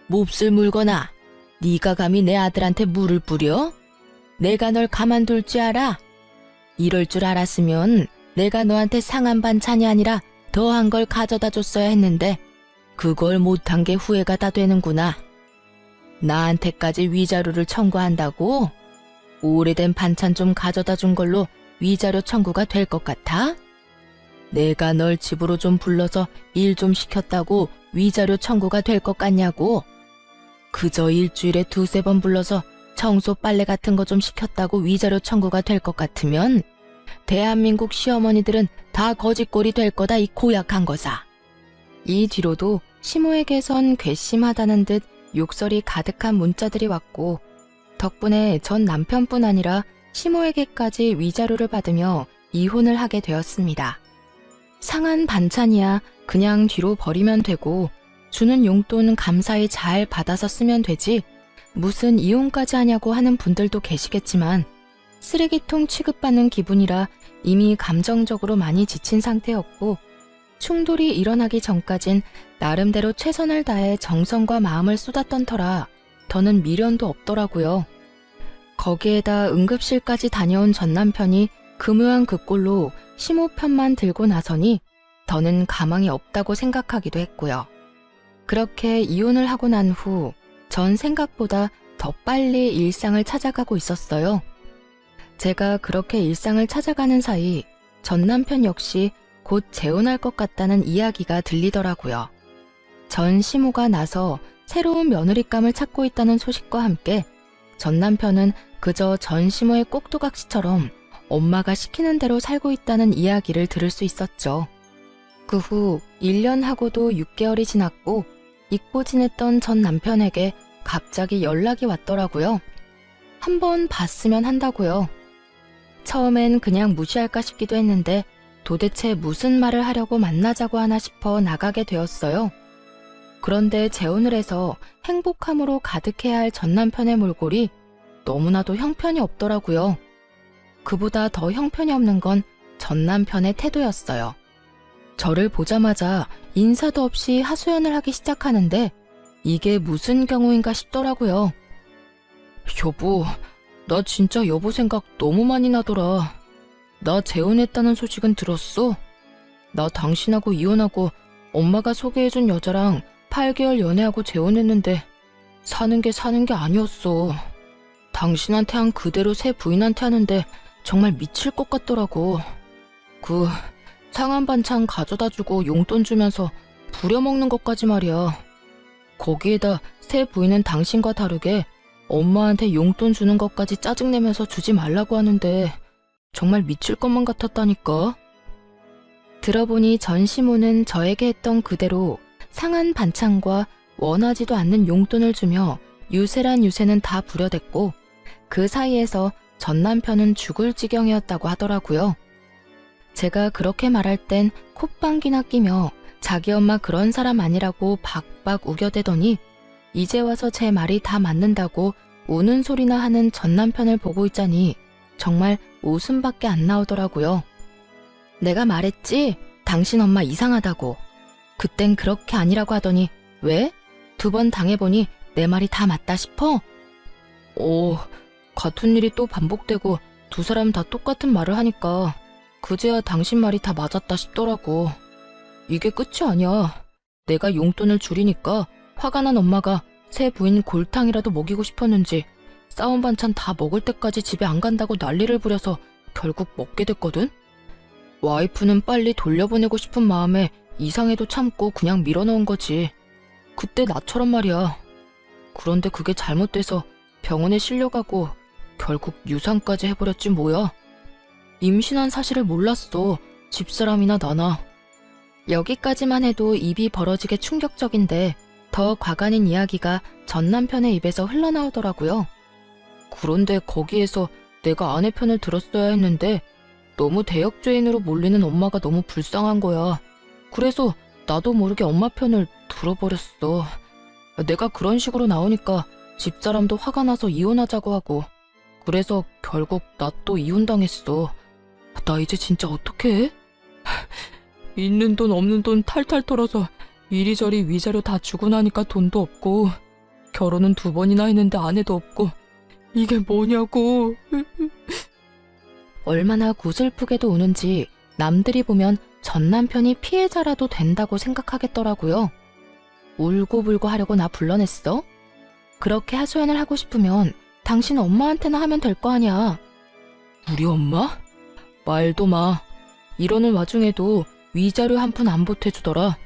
몹쓸 물거나 네가 감히 내 아들한테 물을 뿌려? 내가 널 가만둘 줄 알아? 이럴 줄 알았으면 내가 너한테 상한 반찬이 아니라 더한 걸 가져다 줬어야 했는데 그걸 못한 게 후회가 다 되는구나. 나한테까지 위자료를 청구한다고? 오래된 반찬 좀 가져다 준 걸로 위자료 청구가 될 것 같아? 내가 널 집으로 좀 불러서 일 좀 시켰다고 위자료 청구가 될 것 같냐고? 그저 일주일에 2-3번 불러서 청소 빨래 같은 거 좀 시켰다고 위자료 청구가 될 것 같으면 대한민국 시어머니들은 다 거짓골이 될 거다 이 고약한 거사. 이 뒤로도 시모에게선 괘씸하다는 듯 욕설이 가득한 문자들이 왔고 덕분에 전 남편뿐 아니라 시모에게까지 위자료를 받으며 이혼을 하게 되었습니다. 상한 반찬이야 그냥 뒤로 버리면 되고 주는 용돈 감사히 잘 받아서 쓰면 되지 무슨 이혼까지 하냐고 하는 분들도 계시겠지만 쓰레기통 취급받는 기분이라 이미 감정적으로 많이 지친 상태였고 충돌이 일어나기 전까진 나름대로 최선을 다해 정성과 마음을 쏟았던 터라 더는 미련도 없더라고요. 거기에다 응급실까지 다녀온 전 남편이 금요한 그 꼴로 시모 편만 들고 나서니 더는 가망이 없다고 생각하기도 했고요. 그렇게 이혼을 하고 난 후 전 생각보다 더 빨리 일상을 찾아가고 있었어요. 제가 그렇게 일상을 찾아가는 사이 전 남편 역시 곧 재혼할 것 같다는 이야기가 들리더라고요. 전 시모가 나서 새로운 며느리감을 찾고 있다는 소식과 함께 전 남편은 그저 전 시모의 꼭두각시처럼 엄마가 시키는 대로 살고 있다는 이야기를 들을 수 있었죠. 그 후 1년하고도 6개월이 지났고 잊고 지냈던 전 남편에게 갑자기 연락이 왔더라고요. 한번 봤으면 한다고요. 처음엔 그냥 무시할까 싶기도 했는데 도대체 무슨 말을 하려고 만나자고 하나 싶어 나가게 되었어요. 그런데 재혼을 해서 행복함으로 가득해야 할 전 남편의 몰골이 너무나도 형편이 없더라고요. 그보다 더 형편이 없는 건 전 남편의 태도였어요. 저를 보자마자 인사도 없이 하소연을 하기 시작하는데 이게 무슨 경우인가 싶더라고요. 여보, 나 진짜 여보 생각 너무 많이 나더라. 나 재혼했다는 소식은 들었어? 나 당신하고 이혼하고 엄마가 소개해준 여자랑 8개월 연애하고 재혼했는데 사는 게 아니었어. 당신한테 한 그대로 새 부인한테 하는데 정말 미칠 것 같더라고. 그 상한 반찬 가져다주고 용돈 주면서 부려먹는 것까지 말이야. 거기에다 새 부인은 당신과 다르게 엄마한테 용돈 주는 것까지 짜증내면서 주지 말라고 하는데 정말 미칠 것만 같았다니까. 들어보니 전 시모는 저에게 했던 그대로 상한 반찬과 원하지도 않는 용돈을 주며 유세란 유세는 다 부려댔고 그 사이에서 전 남편은 죽을 지경이었다고 하더라고요. 제가 그렇게 말할 땐 콧방귀나 끼며 자기 엄마 그런 사람 아니라고 박박 우겨대더니 이제 와서 제 말이 다 맞는다고 우는 소리나 하는 전 남편을 보고 있자니 정말 웃음밖에 안 나오더라고요. 내가 말했지? 당신 엄마 이상하다고. 그땐 그렇게 아니라고 하더니 왜? 2번 당해보니 내 말이 다 맞다 싶어? 같은 일이 또 반복되고 두 사람 다 똑같은 말을 하니까 그제야 당신 말이 다 맞았다 싶더라고. 이게 끝이 아니야. 내가 용돈을 줄이니까 화가 난 엄마가 새 부인 골탕이라도 먹이고 싶었는지 싸운 반찬 다 먹을 때까지 집에 안 간다고 난리를 부려서 결국 먹게 됐거든? 와이프는 빨리 돌려보내고 싶은 마음에 이상해도 참고 그냥 밀어넣은 거지. 그때 나처럼 말이야. 그런데 그게 잘못돼서 병원에 실려가고 결국 유산까지 해버렸지 뭐야. 임신한 사실을 몰랐어. 집사람이나 나나. 여기까지만 해도 입이 벌어지게 충격적인데 더 과간인 이야기가 전 남편의 입에서 흘러나오더라고요. 그런데 거기에서 내가 아내 편을 들었어야 했는데 너무 대역죄인으로 몰리는 엄마가 너무 불쌍한 거야. 그래서 나도 모르게 엄마 편을 들어버렸어. 내가 그런 식으로 나오니까 집사람도 화가 나서 이혼하자고 하고 그래서 결국 나 또 이혼당했어. 나 이제 진짜 어떡해? 있는 돈 없는 돈 탈탈 털어서 이리저리 위자료 다 주고 나니까 돈도 없고 결혼은 2번이나 했는데 아내도 없고 이게 뭐냐고. 얼마나 구슬프게도 우는지 남들이 보면 전 남편이 피해자라도 된다고 생각하겠더라고요. 울고불고 하려고 나 불러냈어? 그렇게 하소연을 하고 싶으면 당신 엄마한테나 하면 될 거 아니야. 우리 엄마? 말도 마. 이러는 와중에도 위자료 한 푼 안 보태주더라.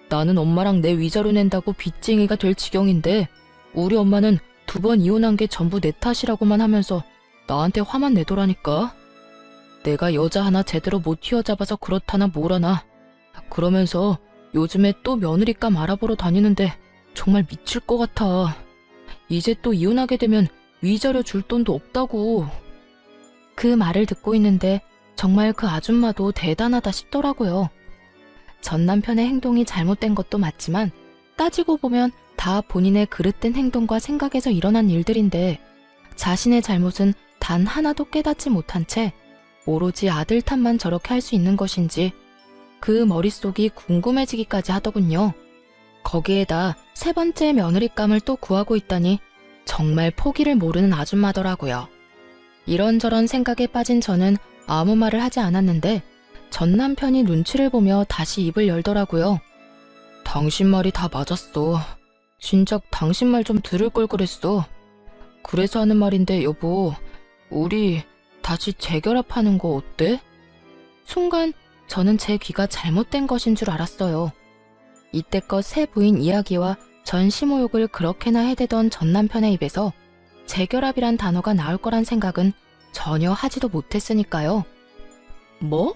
나는 엄마랑 내 위자료 낸다고 빚쟁이가 될 지경인데 우리 엄마는 2번 이혼한 게 전부 내 탓이라고만 하면서 나한테 화만 내더라니까. 내가 여자 하나 제대로 못 휘어잡아서 그렇다나 뭐라나. 그러면서 요즘에 또 며느리감 알아보러 다니는데 정말 미칠 것 같아. 이제 또 이혼하게 되면 위자료 줄 돈도 없다고. 그 말을 듣고 있는데 정말 그 아줌마도 대단하다 싶더라고요. 전 남편의 행동이 잘못된 것도 맞지만 따지고 보면 다 본인의 그릇된 행동과 생각에서 일어난 일들인데 자신의 잘못은 단 하나도 깨닫지 못한 채 오로지 아들 탓만 저렇게 할 수 있는 것인지 그 머릿속이 궁금해지기까지 하더군요. 거기에다 세 번째 며느리감을 또 구하고 있다니 정말 포기를 모르는 아줌마더라고요. 이런저런 생각에 빠진 저는 아무 말을 하지 않았는데 전 남편이 눈치를 보며 다시 입을 열더라고요. 당신 말이 다 맞았어. 진작 당신 말 좀 들을 걸 그랬어. 그래서 하는 말인데 여보, 우리 다시 재결합하는 거 어때? 순간 저는 제 귀가 잘못된 것인 줄 알았어요. 이때껏 새 부인 이야기와 전 시모욕을 그렇게나 해대던 전 남편의 입에서 재결합이란 단어가 나올 거란 생각은 전혀 하지도 못했으니까요. 뭐?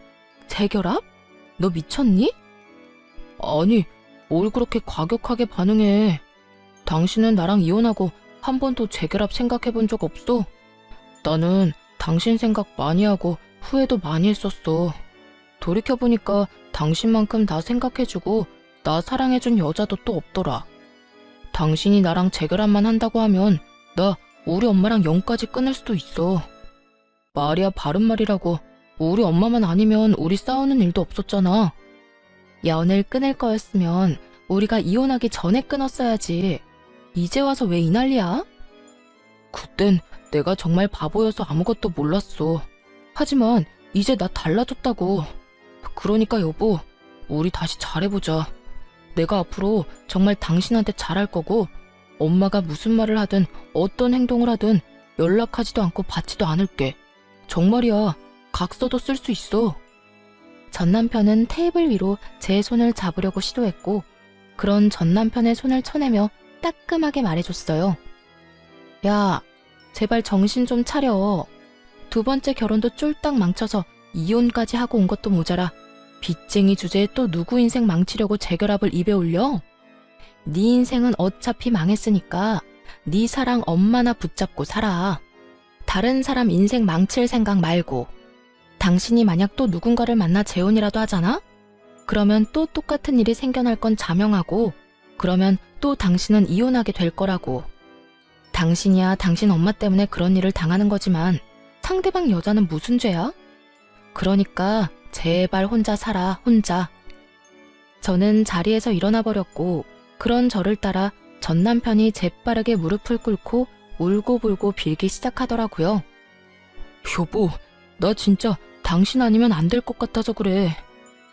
재결합? 너 미쳤니? 아니, 뭘 그렇게 과격하게 반응해. 당신은 나랑 이혼하고 한 번도 재결합 생각해 본 적 없어? 나는 당신 생각 많이 하고 후회도 많이 했었어. 돌이켜보니까 당신만큼 나 생각해주고 나 사랑해준 여자도 또 없더라. 당신이 나랑 재결합만 한다고 하면 나 우리 엄마랑 영까지 끊을 수도 있어. 말이야 바른 말이라고. 우리 엄마만 아니면 우리 싸우는 일도 없었잖아. 연을 끊을 거였으면 우리가 이혼하기 전에 끊었어야지. 이제 와서 왜 이 난리야? 그땐 내가 정말 바보여서 아무것도 몰랐어. 하지만 이제 나 달라졌다고. 그러니까 여보, 우리 다시 잘해보자. 내가 앞으로 정말 당신한테 잘할 거고 엄마가 무슨 말을 하든 어떤 행동을 하든 연락하지도 않고 받지도 않을게. 정말이야. 각서도 쓸 수 있어. 전 남편은 테이블 위로 제 손을 잡으려고 시도했고 그런 전 남편의 손을 쳐내며 따끔하게 말해줬어요. 야, 제발 정신 좀 차려. 두 번째 결혼도 쫄딱 망쳐서 이혼까지 하고 온 것도 모자라 빚쟁이 주제에 또 누구 인생 망치려고 재결합을 입에 올려? 네 인생은 어차피 망했으니까 네 사랑 엄마나 붙잡고 살아. 다른 사람 인생 망칠 생각 말고. 당신이 만약 또 누군가를 만나 재혼이라도 하잖아? 그러면 또 똑같은 일이 생겨날 건 자명하고 그러면 또 당신은 이혼하게 될 거라고. 당신이야 당신 엄마 때문에 그런 일을 당하는 거지만 상대방 여자는 무슨 죄야? 그러니까 제발 혼자 살아, 혼자. 저는 자리에서 일어나 버렸고 그런 저를 따라 전 남편이 재빠르게 무릎을 꿇고 울고불고 빌기 시작하더라고요. 여보, 나 진짜 당신 아니면 안 될 것 같아서 그래.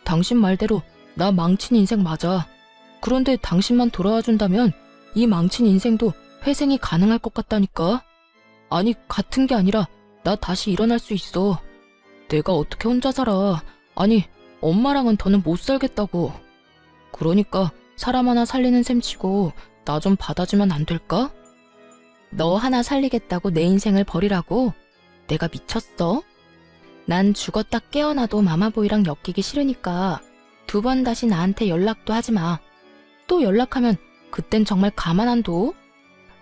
당신 말대로 나 망친 인생 맞아. 그런데 당신만 돌아와 준다면 이 망친 인생도 회생이 가능할 것 같다니까. 아니, 같은 게 아니라 나 다시 일어날 수 있어. 내가 어떻게 혼자 살아. 아니, 엄마랑은 더는 못 살겠다고. 그러니까 사람 하나 살리는 셈 치고 나 좀 받아주면 안 될까? 너 하나 살리겠다고 내 인생을 버리라고? 내가 미쳤어? 난 죽었다 깨어나도 마마보이랑 엮이기 싫으니까 두 번 다시 나한테 연락도 하지 마. 또 연락하면 그땐 정말 가만 안 둬.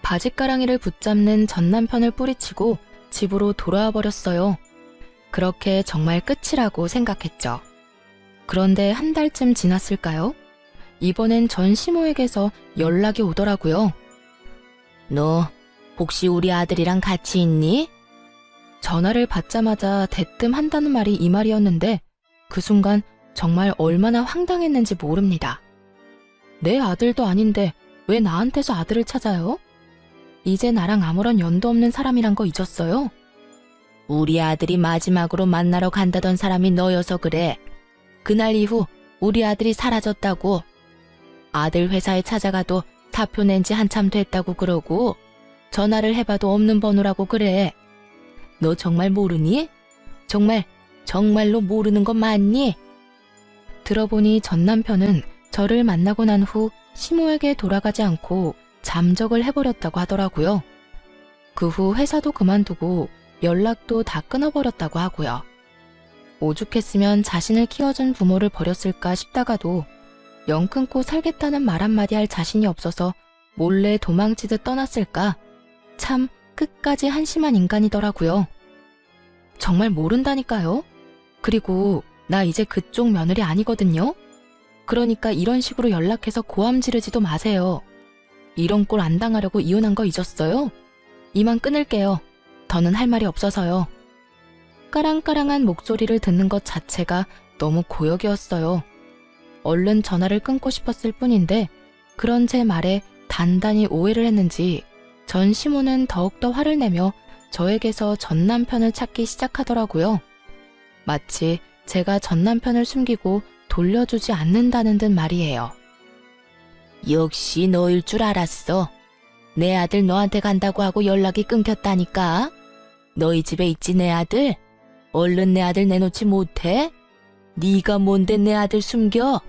바짓가랑이를 붙잡는 전 남편을 뿌리치고 집으로 돌아와 버렸어요. 그렇게 정말 끝이라고 생각했죠. 그런데 한 달쯤 지났을까요? 이번엔 전 시모에게서 연락이 오더라고요. 너 혹시 우리 아들이랑 같이 있니? 전화를 받자마자 대뜸 한다는 말이 이 말이었는데 그 순간 정말 얼마나 황당했는지 모릅니다. 내 아들도 아닌데 왜 나한테서 아들을 찾아요? 이제 나랑 아무런 연도 없는 사람이란 거 잊었어요? 우리 아들이 마지막으로 만나러 간다던 사람이 너여서 그래. 그날 이후 우리 아들이 사라졌다고. 아들 회사에 찾아가도 사표 낸 지 한참 됐다고 그러고 전화를 해봐도 없는 번호라고 그래. 너 정말 모르니? 정말로 모르는 거 맞니? 들어보니 전 남편은 저를 만나고 난 후 시모에게 돌아가지 않고 잠적을 해버렸다고 하더라고요. 그 후 회사도 그만두고 연락도 다 끊어버렸다고 하고요. 오죽했으면 자신을 키워준 부모를 버렸을까 싶다가도 영 끊고 살겠다는 말 한마디 할 자신이 없어서 몰래 도망치듯 떠났을까? 참 끝까지 한심한 인간이더라고요. 정말 모른다니까요. 그리고 나 이제 그쪽 며느리 아니거든요. 그러니까 이런 식으로 연락해서 고함 지르지도 마세요. 이런 꼴 안 당하려고 이혼한 거 잊었어요? 이만 끊을게요. 더는 할 말이 없어서요. 까랑까랑한 목소리를 듣는 것 자체가 너무 고역이었어요. 얼른 전화를 끊고 싶었을 뿐인데 그런 제 말에 단단히 오해를 했는지 전 시모는 더욱더 화를 내며 저에게서 전 남편을 찾기 시작하더라고요. 마치 제가 전 남편을 숨기고 돌려주지 않는다는 듯 말이에요. 역시 너일 줄 알았어. 내 아들 너한테 간다고 하고 연락이 끊겼다니까. 너희 집에 있지 내 아들? 얼른 내 아들 내놓지 못해? 네가 뭔데 내 아들 숨겨?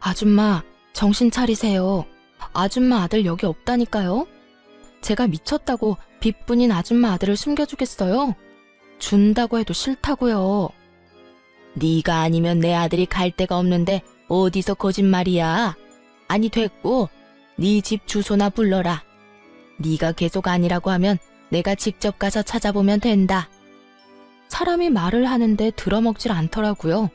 아줌마, 정신 차리세요. 아줌마 아들 여기 없다니까요. 제가 미쳤다고 빚분인 아줌마 아들을 숨겨주겠어요? 준다고 해도 싫다고요. 네가 아니면 내 아들이 갈 데가 없는데 어디서 거짓말이야. 아니 됐고 네 집 주소나 불러라. 네가 계속 아니라고 하면 내가 직접 가서 찾아보면 된다. 사람이 말을 하는데 들어먹질 않더라고요.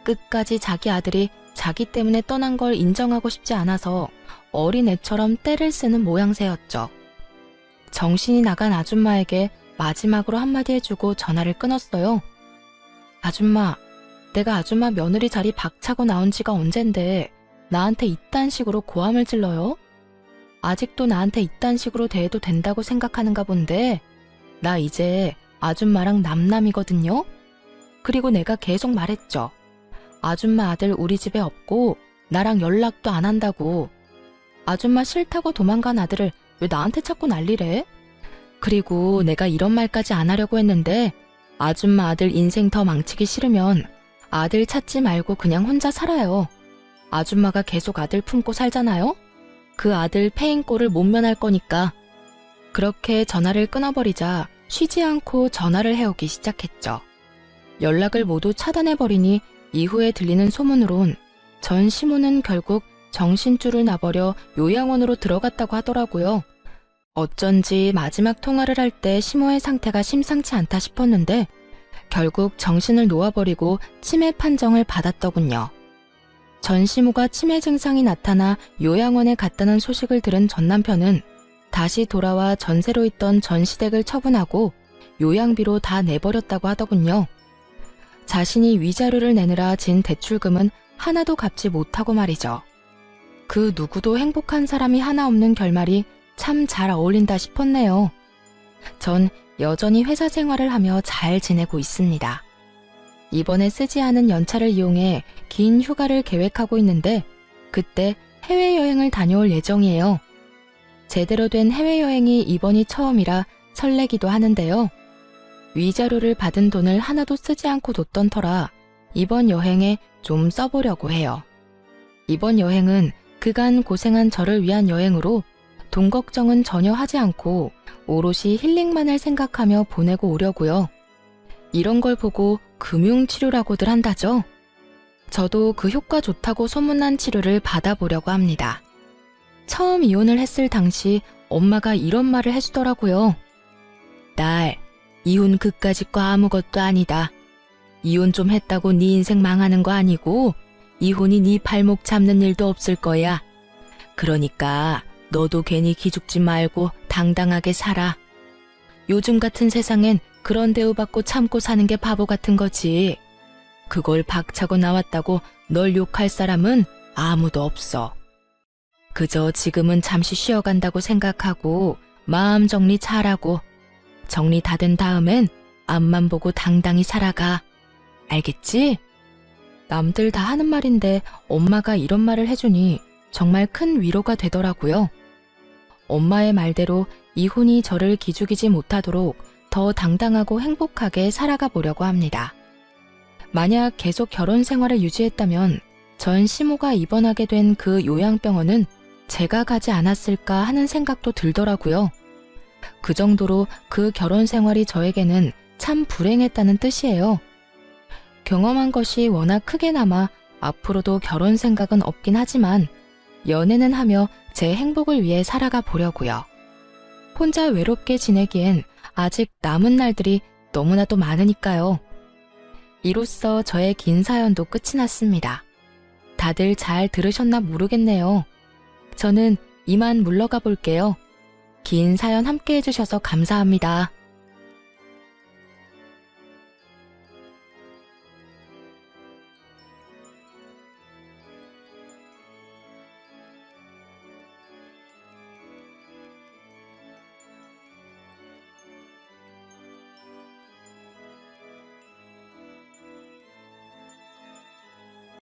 끝까지 자기 아들이 자기 때문에 떠난 걸 인정하고 싶지 않아서 어린애처럼 떼를 쓰는 모양새였죠. 정신이 나간 아줌마에게 마지막으로 한마디 해주고 전화를 끊었어요. 아줌마, 내가 아줌마 며느리 자리 박차고 나온 지가 언젠데 나한테 이딴 식으로 고함을 질러요? 아직도 나한테 이딴 식으로 대해도 된다고 생각하는가 본데 나 이제 아줌마랑 남남이거든요? 그리고 내가 계속 말했죠. 아줌마 아들 우리 집에 없고 나랑 연락도 안 한다고. 아줌마 싫다고 도망간 아들을 왜 나한테 자꾸 난리래? 그리고 내가 이런 말까지 안 하려고 했는데 아줌마 아들 인생 더 망치기 싫으면 아들 찾지 말고 그냥 혼자 살아요. 아줌마가 계속 아들 품고 살잖아요? 그 아들 패인 꼴을 못 면할 거니까. 그렇게 전화를 끊어버리자 쉬지 않고 전화를 해오기 시작했죠. 연락을 모두 차단해버리니 이후에 들리는 소문으론 전 시모는 결국 정신줄을 놔버려 요양원으로 들어갔다고 하더라고요. 어쩐지 마지막 통화를 할 때 시모의 상태가 심상치 않다 싶었는데 결국 정신을 놓아버리고 치매 판정을 받았더군요. 전 시모가 치매 증상이 나타나 요양원에 갔다는 소식을 들은 전 남편은 다시 돌아와 전세로 있던 전시댁을 처분하고 요양비로 다 내버렸다고 하더군요. 자신이 위자료를 내느라 진 대출금은 하나도 갚지 못하고 말이죠. 그 누구도 행복한 사람이 하나 없는 결말이 참 잘 어울린다 싶었네요. 전 여전히 회사 생활을 하며 잘 지내고 있습니다. 이번에 쓰지 않은 연차를 이용해 긴 휴가를 계획하고 있는데 그때 해외여행을 다녀올 예정이에요. 제대로 된 해외여행이 이번이 처음이라 설레기도 하는데요. 위자료를 받은 돈을 하나도 쓰지 않고 뒀던 터라 이번 여행에 좀 써보려고 해요. 이번 여행은 그간 고생한 저를 위한 여행으로 돈 걱정은 전혀 하지 않고 오롯이 힐링만을 생각하며 보내고 오려고요. 이런 걸 보고 금융치료라고들 한다죠. 저도 그 효과 좋다고 소문난 치료를 받아보려고 합니다. 처음 이혼을 했을 당시 엄마가 이런 말을 해주더라고요. 딸, 이혼 그까짓 거 아무것도 아니다. 이혼 좀 했다고 네 인생 망하는 거 아니고 이혼이 네 발목 잡는 일도 없을 거야. 그러니까 너도 괜히 기죽지 말고 당당하게 살아. 요즘 같은 세상엔 그런 대우받고 참고 사는 게 바보 같은 거지. 그걸 박차고 나왔다고 널 욕할 사람은 아무도 없어. 그저 지금은 잠시 쉬어간다고 생각하고 마음 정리 잘하고 정리 다 된 다음엔 앞만 보고 당당히 살아가. 알겠지? 남들 다 하는 말인데 엄마가 이런 말을 해주니 정말 큰 위로가 되더라고요. 엄마의 말대로 이혼이 저를 기죽이지 못하도록 더 당당하고 행복하게 살아가 보려고 합니다. 만약 계속 결혼 생활을 유지했다면 전 시모가 입원하게 된 그 요양병원은 제가 가지 않았을까 하는 생각도 들더라고요. 그 정도로 그 결혼 생활이 저에게는 참 불행했다는 뜻이에요. 경험한 것이 워낙 크게 남아 앞으로도 결혼 생각은 없긴 하지만 연애는 하며 제 행복을 위해 살아가 보려고요. 혼자 외롭게 지내기엔 아직 남은 날들이 너무나도 많으니까요. 이로써 저의 긴 사연도 끝이 났습니다. 다들 잘 들으셨나 모르겠네요. 저는 이만 물러가 볼게요. 긴 사연 함께 해주셔서 감사합니다.